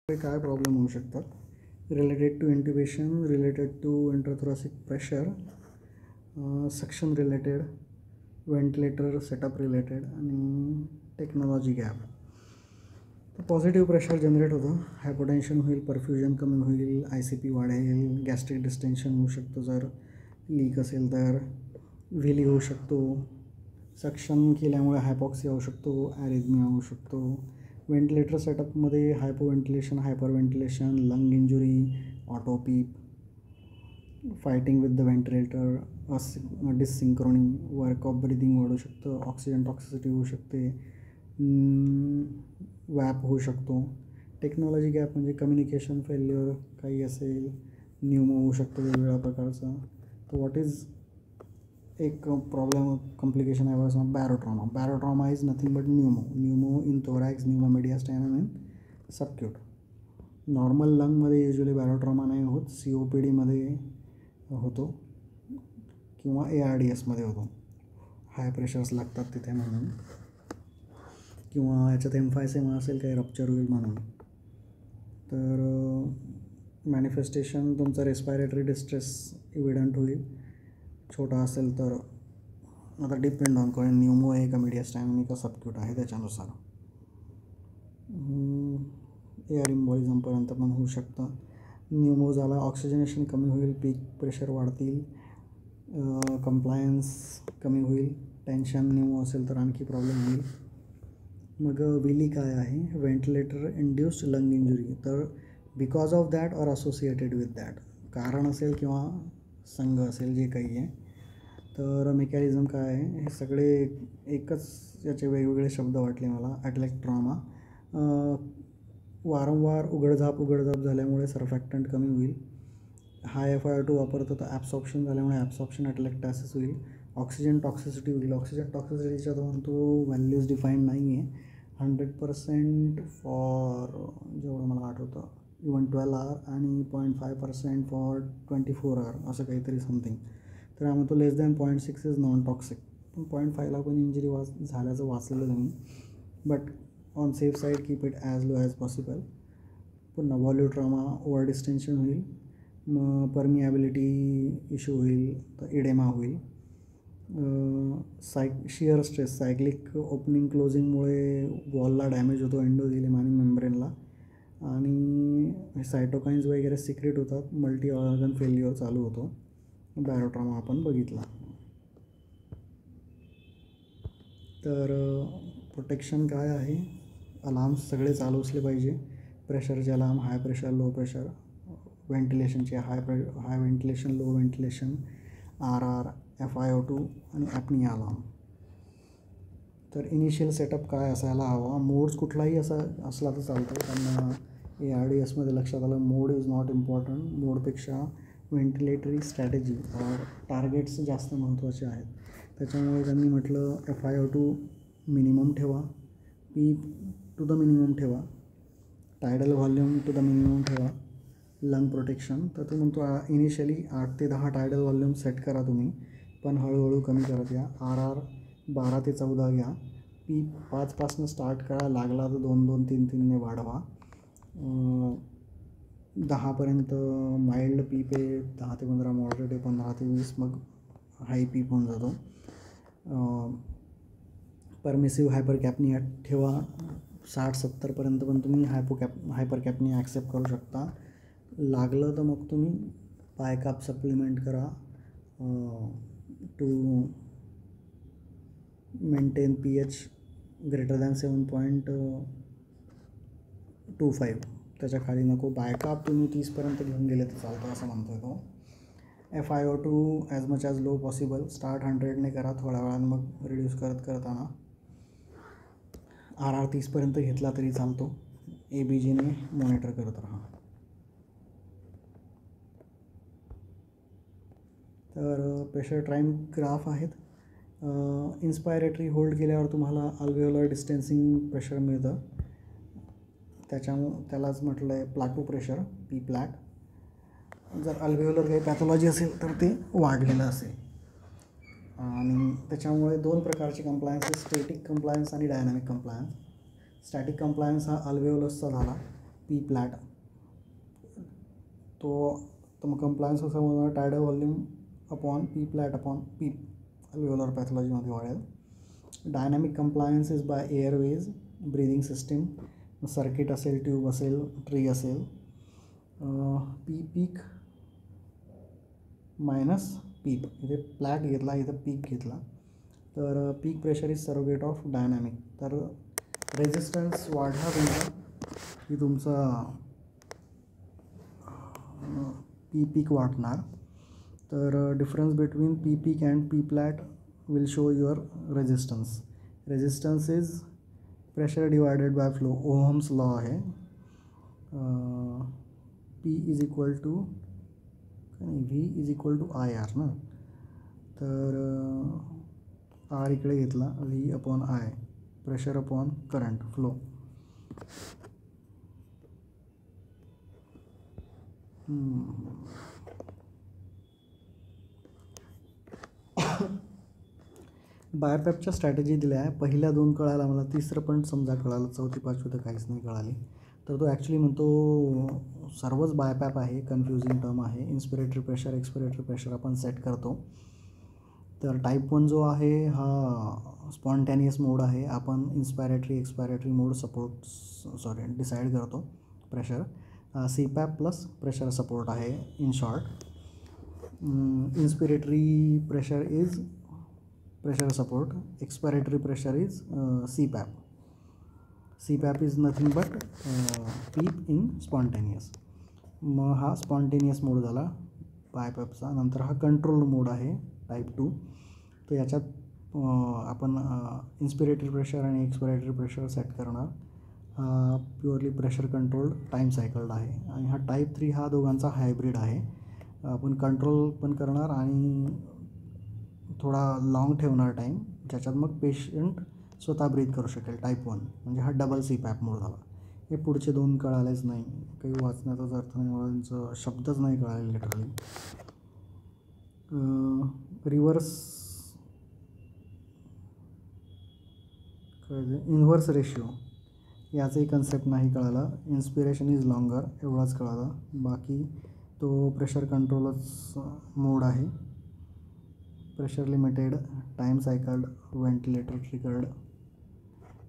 काय प्रॉब्लेम होऊ शकतात related to intubation, related to intrathoracic pressure, suction related, ventilator setup related आणि technology gap. Positive pressure generate होतं, hypotension होईल, perfusion कमी होईल, ICP वाढेल, गॅस्ट्रिक डिस्टेन्शन होऊ शकतं, जर लीक असेल तर व्हिली होऊ शकतो, सक्शन केल्यामुळे हायपॉक्सिया होऊ शकतो, ॲरिथमिया होऊ शकतो. व्हेंटिलेटर सेटअपमध्ये hypoventilation, hyperventilation, lung injury, auto PEEP, fighting with the ventilator, dyssynchrony, work of breathing वाढू शकतं, ऑक्सिजन टॉक्सिसिटी होऊ शकते, वॅप होऊ शकतो. टेक्नॉलॉजी गॅप म्हणजे कम्युनिकेशन फेल्युअर काही असेल, न्यूमो होऊ शकतो वेगवेगळ्या प्रकारचा. तर व्हॉट इज एक प्रॉब्लेम कॉम्प्लिकेशन आहे barotrauma. Barotrauma is nothing but pneumo in thorax, pneumo mediastinum in subcut. Normal लंगमध्ये युजली बॅरोट्रॉमा नाही होत, COPDमध्ये होतो किंवा ARDSमध्ये होतो, हाय प्रेशर्स लागतात तिथे म्हणून, किंवा याच्यात एम्फायसेमा असेल काही रप्चर होईल म्हणून. तर मॅनिफेस्टेशन तुमचा रेस्पायरेटरी डिस्ट्रेस इव्हिडंट होईल, छोटा असेल तर. आता डिपेंड ऑन कोण न्यूमो आहे का मीडियास्टायनम का सबक्यूट आहे त्याच्यानुसार. एअर इम्बॉलिझमपर्यंत पण होऊ शकतं. न्यूमो झाला, ऑक्सिजनेशन कमी होईल, पीक प्रेशर वाढतील, कंप्लायन्स कमी होईल, टेन्शन न्यूमो असेल तर आणखी प्रॉब्लेम होईल. मग विली काय आहे, व्हेंटिलेटर इंड्युस्ड लंग इंजुरी. तर because of that or associated with that, कारण असेल किंवा संघ असेल जे काही आहे. तर मेकॅनिझम काय आहे, हे सगळे एकच याचे वेगवेगळे शब्द वाटले मला. ॲटलेक्ट्रॉमा, वारंवार उघडझाप झाल्यामुळे सर्फॅक्टंट कमी होईल. हाय FiO2 वापरतो तर ॲब्सॉर्प्शन झाल्यामुळे ॲब्सॉर्प्शन ॲटलेक्टासिस होईल. ऑक्सिजन टॉक्सिसिटी होईल. ऑक्सिजन टॉक्सिसिटीच्या तो व्हॅल्यूज डिफाईंड नाही आहे. 100% फॉर जेवढं मला आठवतं इवन 12 आवर आणि 0.5% फॉर 24 आवर असं काहीतरी समथिंग. तर आम्ही तो less than 0.6 is non toxic. पण 0.5ला पण इंजुरी झाल्याचं वाचलेलं मी. But on safe side keep it as low as possible. पुन्हा व्हॉल्यूट्रॉमा, ओव्हर डिस्टेन्शन होईल, मग परमिॲबिलिटी इश्यू होईल, तर इडेमा होईल. शिअर स्ट्रेस, सायक्लिक ओपनिंग क्लोजिंगमुळे वॉलला डॅमेज होतो, एंडोथिलियम आणि मेम्ब्रेनला, आणि सायटोकाइन्स वगैरे सिक्रेट होतात, मल्टी ऑर्गन फेल्युअर चालू होतो. बॅरोट्रॉमा आपण बघितला. तर प्रोटेक्शन काय आहे, अलार्म्स सगळे चालू असले पाहिजे. प्रेशरचे alarm, high pressure, low pressure, व्हेंटिलेशनचे high ventilation, low ventilation, RR, FiO2 आणि ॲपनिया अलार्म. तर इनिशियल सेटअप काय असायला हवा, मोड्स कुठलाही असा असला तर चालतं. त्यांना ARDSमध्ये लक्षात आलं मोड इज नॉट इम्पॉर्टंट. मोडपेक्षा व्हेंटिलेटरी स्ट्रॅटेजी और टार्गेट्स जास्त महत्त्वाचे आहेत. त्याच्यामुळे त्यांनी म्हटलं FiO2 मिनिमम ठेवा, P टू द मिनिमम ठेवा, tidal volume to the minimum ठेवा, लंग प्रोटेक्शन. तर तो म्हणतो इनिशियली 8 ते 10 टायडल व्हॉल्यूम सेट करा तुम्ही, पण हळूहळू कमी करत या. RR 12 ते 14 घ्या, P 5पासून स्टार्ट करा, लागला तर 2-2, 3-3ने वाढवा. 10पर्यंत माइल्ड पीप आहे, 10 ते 15 मॉडरेट आहे, 15 ते 20 मग हाय पीप होऊन जातो. परमिसिव्ह हायपरकॅपनिया ठेवा, 60-70पर्यंत पण तुम्ही हायपरकॅपनिया ॲक्सेप्ट करू शकता. लागलं तर मग तुम्ही बायकाप सप्लिमेंट करा to maintain pH greater than 7.25. त्याच्या खाली नको. बायकाप तुम्ही 30पर्यंत घेऊन गेले तर चालतं असं म्हणतो तो. FiO2 as much as low possible, start 100ने करा, थोड्या वेळानं मग रिड्यूस करताना. RR 30पर्यंत घेतला तरी चालतो. ABGने मॉनिटर करत राहा. तर प्रेशर टाईम ग्राफ आहेत. इन्स्पायरेटरी होल्ड केल्यावर तुम्हाला अल्व्हेओलर डिस्टेन्सिंग प्रेशर मिळतं. त्यालाच म्हटलं आहे प्लाटो प्रेशर, P प्लॅट. जर अल्व्हेओलर काही पॅथॉलॉजी असेल तर ते वाढलेलं असेल. आणि त्याच्यामुळे 2 प्रकारचे कंप्लायन्स, स्टॅटिक कंप्लायन्स आणि डायनॅमिक कंप्लायन्स. स्टॅटिक कंप्लायन्स हा अल्व्हेओलसचा झाला, पी फ्लॅट तो तर मग कंप्लायन्स कसं होणार tidal volume upon P flat upon P alveolar पॅथॉलॉजीमध्ये वाढेल. Dynamic compliance is by airways breathing system circuit असेल ट्यूब असेल ट्री असेल. पी पीक मायनस पीप इथे फ्लॅट घेतला इथं पीक घेतला तर peak pressure is surrogate of dynamic. तर रेजिस्टन्स वाढला तुमचा की तुमचा पी पीक वाढणार. तर difference between P peak and P flat will show your resistance. Resistance is pressure divided bye flow Ohm's law आहे. P is equal to V is equal to I R ना. तर R इकडे घेतला V upon I pressure upon current flow. बायपॅपच्या strategy दिल्या आहे. पहिल्या 2 कळाला मला, तिसरं पण समजा कळालं, चौथी पाचवी तर काहीच नाही कळाली. तर तो ॲक्च्युली म्हणतो सर्वच बायपॅप आहे, कन्फ्युजिंग टर्म आहे. इन्स्पिरेटरी प्रेशर एक्सपिरेटरी प्रेशर आपण सेट करतो. तर टाईप 1 जो आहे हा स्पॉन्टॅनियस मोड आहे. आपण इन्स्पायरेटरी एक्सपायरेटरी मोड डिसाईड करतो pressure. CPAP plus pressure support आहे in short. Inspiratory pressure is pressure support, expiratory pressure is CPAP. CPAP is nothing but PEEP in spontaneous. मग हा स्पॉन्टेनियस मोड झाला बायपॅपचा. नंतर हा कंट्रोल मोड आहे टाईप 2. तर याच्यात आपण इन्स्पिरेटरी प्रेशर आणि एक्सपिरेटरी प्रेशर सेट करणार. हा प्युअरली प्रेशर कंट्रोल्ड टाईम सायकल्ड आहे. आणि हा टाईप 3 हा दोघांचा हायब्रिड आहे. आपण कंट्रोल पण करणार आणि थोडा लाँग ठेवणार टाईम, ज्याच्यात मग पेशंट स्वतः ब्रीथ करू शकेल. टाईप 1 म्हणजे हा डबल CPAP मोड झाला. हे पुढचे 2 कळालेच नाही, काही वाचण्याचाच अर्थ नाही, मला त्यांचं शब्दच नाही कळाले लिटरली. रिव्हर्स इन्व्हर्स रेशिओ याचाही कन्सेप्ट नाही कळाला. इन्स्पिरेशन इज लॉंगर एवढाच कळाला. बाकी तो प्रेशर कंट्रोलच मोड आहे. Pressure limited, time cycled, ventilator triggered,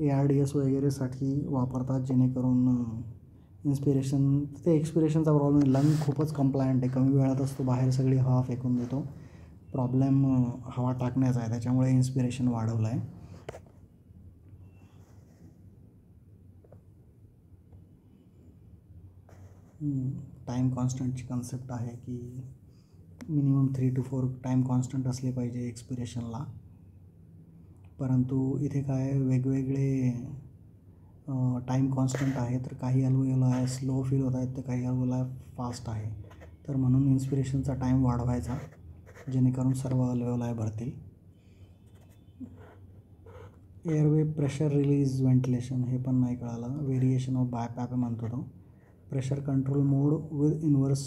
ARDS वगैरेसाठी वापरतात, जेणेकरून इन्स्पिरेशन ते एक्सपिरेशनचा प्रॉब्लेम आहे. लंग खूपच कंप्लायंट आहे, कमी वेळातच तो बाहेर सगळी हवा फेकून देतो. प्रॉब्लेम हवा टाकण्याचा आहे, त्याच्यामुळे इन्स्पिरेशन वाढवलं आहे. टाईम कॉन्स्टंटची कन्सेप्ट आहे की मिनिमम 3 to 4 टाईम कॉन्स्टंट असले पाहिजे एक्सपिरेशनला. परंतु इथे काय वेगवेगळे टाईम कॉन्स्टंट आहे. तर काही अल्व्हेओलाई स्लो फील होत आहेत, तर काही अल्व्हेओलाई फास्ट आहे. तर म्हणून इन्स्पिरेशनचा टाईम वाढवायचा, जेणेकरून सर्व अल्व्हेओलाई भरतील. एअरवे प्रेशर रिलीज व्हेंटिलेशन हे पण नाही कळालं. व्हेरिएशन ऑफ बायपॅप म्हणतो तो. Pressure control mode with inverse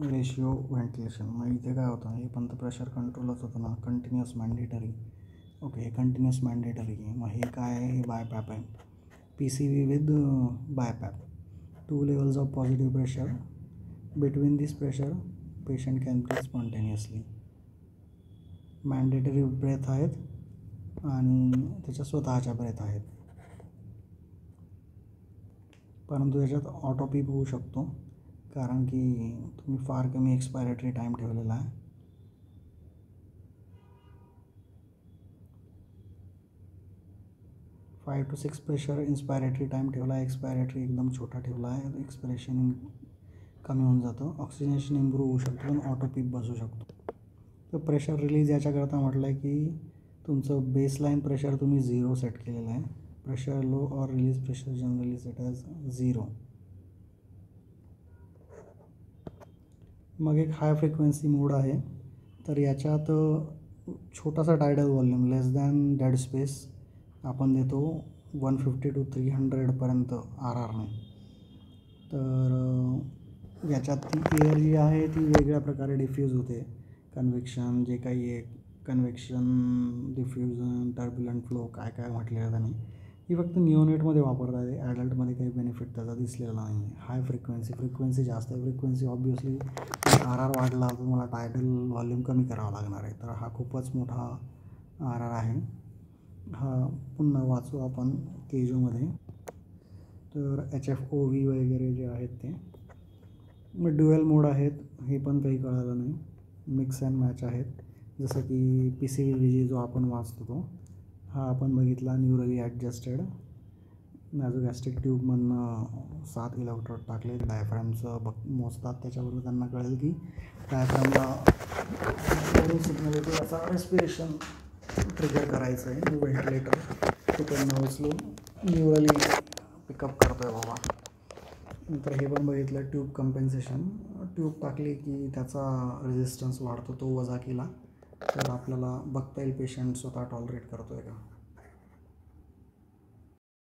ratio ventilation. मग इथे काय होतं, हे पण तर प्रेशर कंट्रोलच होतं ना. Continuous mandatory. ओके, हे कंटिन्युअस मॅन्डेटरी. मग हे काय आहे, हे बायपॅप आहे. PCV with BiPAP. 2 levels of positive pressure. Between this pressure patient can breathe spontaneously. Mandatory breath आहेत आणि त्याच्या स्वतःच्या ब्रेथ आहेत. परंतु याच्यात ऑटो पीप होऊ शकतो, कारण की तुम्ही फार कमी एक्सपायरेटरी टाईम ठेवलेला आहे. फाय टू 6 प्रेशर इन्स्पायरेटरी टाईम ठेवला आहे. एक्सपायरेटरी एकदम छोटा ठेवला आहे. एक्सपिरेशन कमी होऊन जातं. ऑक्सिजनेशन इम्प्रूव्ह होऊ शकतो आणि ऑटो पीप बसू शकतो. तर प्रेशर रिलीज याच्याकरता म्हटलं आहे की तुमचं बेसलाईन प्रेशर तुम्ही 0 सेट केलेलं आहे. प्रेशर लो और release pressure generally set as 0. मग एक हाय फ्रिक्वेन्सी मोड आहे. तर याच्यात छोटासा टायडल व्हॉल्यूम लेस दॅन डेड स्पेस आपण देतो 150 to 300पर्यंत RRने. तर याच्यात ती एअर जी आहे ती वेगळ्या प्रकारे डिफ्यूज होते. कन्व्हेक्शन जे काही आहे, कन्व्हेक्शन, डिफ्युजन, टर्ब्युलंट फ्लो, काय काय म्हटलेलं त्यांनी. ही फक्त निओनेटमध्ये वापरता येते, ॲडल्टमध्ये काही बेनिफिट त्याचा दिसलेला नाही. हाय फ्रिक्वेन्सी जास्त आहे. फ्रिक्वेन्सी ऑब्वियसली RR वाढला तर मला टायटल व्हॉल्यूम कमी करावा लागणार आहे, तर हा खूपच मोठा RR आहे. हा पुन्हा वाचू आपण केजोमध्ये. तर HFOV वगैरे जे आहेत ते मग ड्युएल मोड आहेत, हे पण काही कळालं नाही. मिक्स अँड मॅच आहेत, जसं की PCVG जो आपण वाचतो तो हा आपण बघितला न्यूरली ॲडजस्टेड. नॅझोगॅस्ट्रिक ट्यूबमधनं 7 इलेक्ट्रोड टाकले, डायफ्रॅमचं मोजतात, त्याच्याबरोबर त्यांना कळेल की डायफ्रॅमला सिग्नल याचा रेस्पिरेशन ट्रिगर करायचं आहे. व्हेंटिलेटर तिकडनं उचलून न्यूरली पिकअप करतो आहे बाबा. नंतर हे पण बघितलं ट्यूब कंपेन्सेशन. ट्यूब टाकली की त्याचा रेझिस्टन्स वाढतो, तो वजा केला तर आपल्याला बघता येईल पेशंट स्वतः टॉलरेट करतो आहे का.